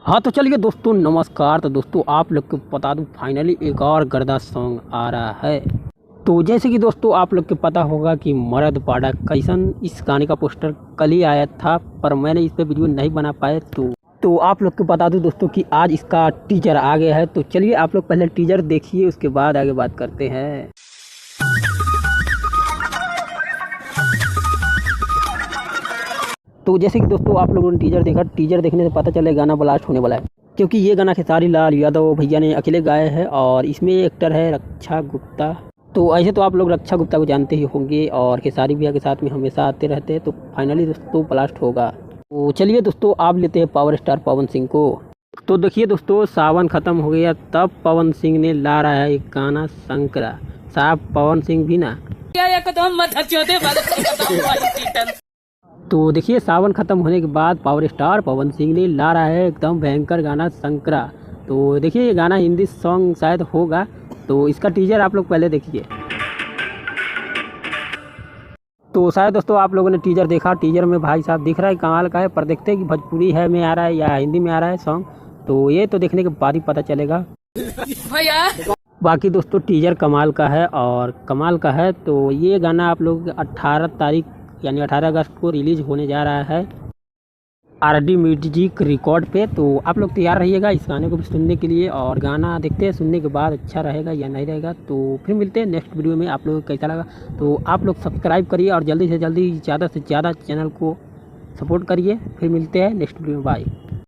हाँ तो चलिए दोस्तों, नमस्कार। तो दोस्तों आप लोग को बता दूं, फाइनली एक और गर्दा सॉन्ग आ रहा है। तो जैसे कि दोस्तों आप लोग को पता होगा कि मर्द पाड़ा कैसन इस गाने का पोस्टर कल ही आया था, पर मैंने इस पे वीडियो नहीं बना पाए। तो आप लोग को बता दूं दोस्तों कि आज इसका टीजर आ गया है। तो चलिए आप लोग पहले टीजर देखिए, उसके बाद आगे बात करते हैं। तो जैसे कि दोस्तों आप लोगों ने टीजर देखा, टीजर देखने से पता चले गाना ब्लास्ट होने वाला है, क्योंकि ये गाना खेसारी लाल यादव भैया ने अकेले गाया है और इसमें एक्टर है रक्षा गुप्ता। तो ऐसे तो आप लोग रक्षा गुप्ता को जानते ही होंगे और खेसारी भैया के साथ में हमेशा आते रहते हैं। तो फाइनली दोस्तों ब्लास्ट होगा। तो चलिए दोस्तों आप लेते हैं पावर स्टार पवन सिंह को। तो देखिए दोस्तों, सावन खत्म हो गया तब पवन सिंह ने ला रहा है एक गाना संकरा। साहब पवन सिंह भी ना तो देखिए, सावन खत्म होने के बाद पावर स्टार पवन सिंह ने ला रहा है एकदम भयंकर गाना संकरा। तो देखिए ये गाना हिंदी सॉन्ग शायद होगा, तो इसका टीजर आप लोग पहले देखिए। तो शायद दोस्तों आप लोगों ने टीजर देखा, टीजर में भाई साहब दिख रहा है कमाल का है, पर देखते हैं कि भोजपुरी है में आ रहा है या हिंदी में आ रहा है सॉन्ग। तो ये तो देखने के बाद ही पता चलेगा भैया। बाकी दोस्तों टीजर कमाल का है और कमाल का है। तो ये गाना आप लोग 18 तारीख यानी 18 अगस्त को रिलीज होने जा रहा है RD म्यूजिक रिकॉर्ड पे। तो आप लोग तैयार रहिएगा इस गाने को भी सुनने के लिए, और गाना देखते हैं सुनने के बाद अच्छा रहेगा या नहीं रहेगा। तो फिर मिलते हैं नेक्स्ट वीडियो में। आप लोगों को कैसा लगा तो आप लोग सब्सक्राइब करिए और जल्दी से जल्दी ज़्यादा से ज़्यादा चैनल को सपोर्ट करिए। फिर मिलते हैं नेक्स्ट वीडियो में। बाय।